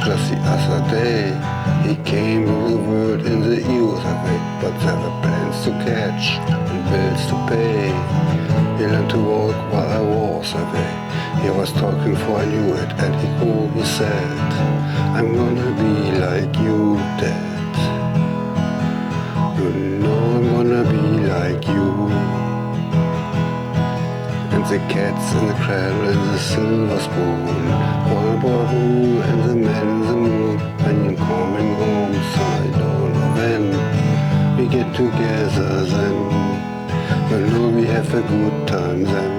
just the other day. He came to the world in the US-Amerikanischen, but there were plans to catch and bills to pay. He learned to walk while I was away. He was talking for I knew it, and he said, I'm gonna be like you, Dad. You know I'm gonna be like you. And the cats in the cradle and the silver spoon, boy, boy, who, and the man in the moon. When you're coming home, so I don't know when we get together then. You know we have a good time then.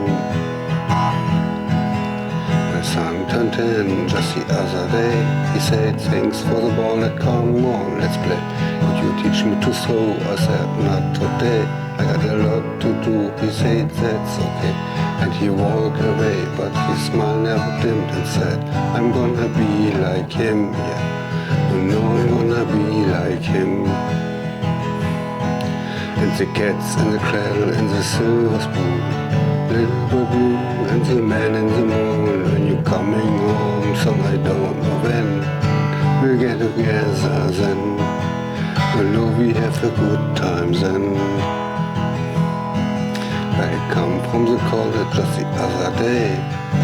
My son turned 10 just the other day. He said, thanks for the ball, come on, let's play. Could you teach me to throw? I said, not today. I got a lot to do. He said, that's okay. And he walked away, but his smile never dimmed and said, I'm gonna be like him, yeah. You know I'm gonna be like him. And the cats in the cradle and the silver spoon, little blue and the man in the moon. When you're coming home, so I don't know when we'll get together then. You know we have a good time then. I come from the college just the other day.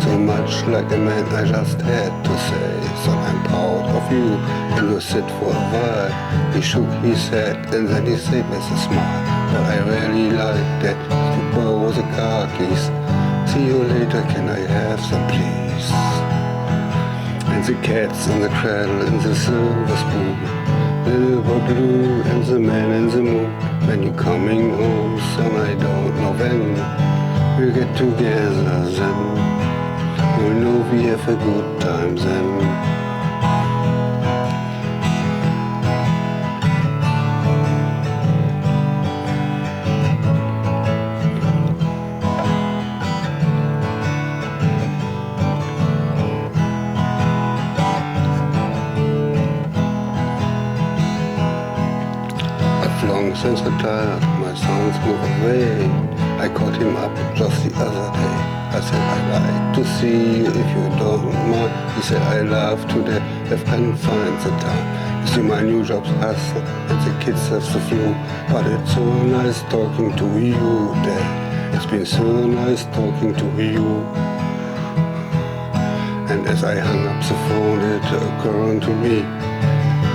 So much like a man I just had to say. So I'm proud of you, and you sit for a while. He shook his head and then he said with a smile, but I really like that super was a car keys. See you later, can I have some please? And the cats in the cradle and the silver spoon, little blue and the man in the moon. When you're coming home, son, I don't know when we'll get together then. You know we have a good time then. Long since retired, my sons move away. I called him up just the other day. I said, I'd like to see you if you don't mind. He said, I love to death if I can find the time. You see, my new job's hustle and the kids have the flu. But it's so nice talking to you, Dad. It's been so nice talking to you. And as I hung up the phone, it occurred to me,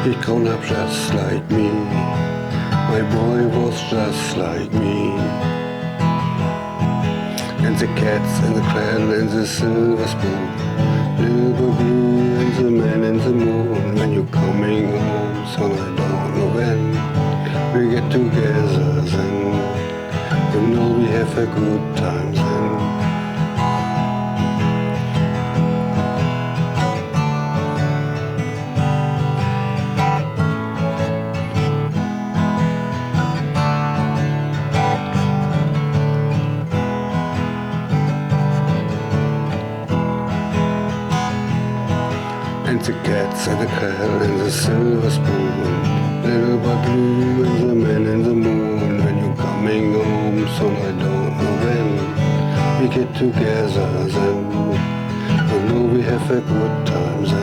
he'd grown up just like me. My boy was just like me. And the cats in the cradle and the silver spoon, little blue and the man in the moon. When you're coming home, son, I don't know when we get together then. You know we have a good time then. And the cats in the cradle and the silver spoon, little but blue and the man in the moon. When you're coming home, son, I don't know when we get together then. You know we have a good time then.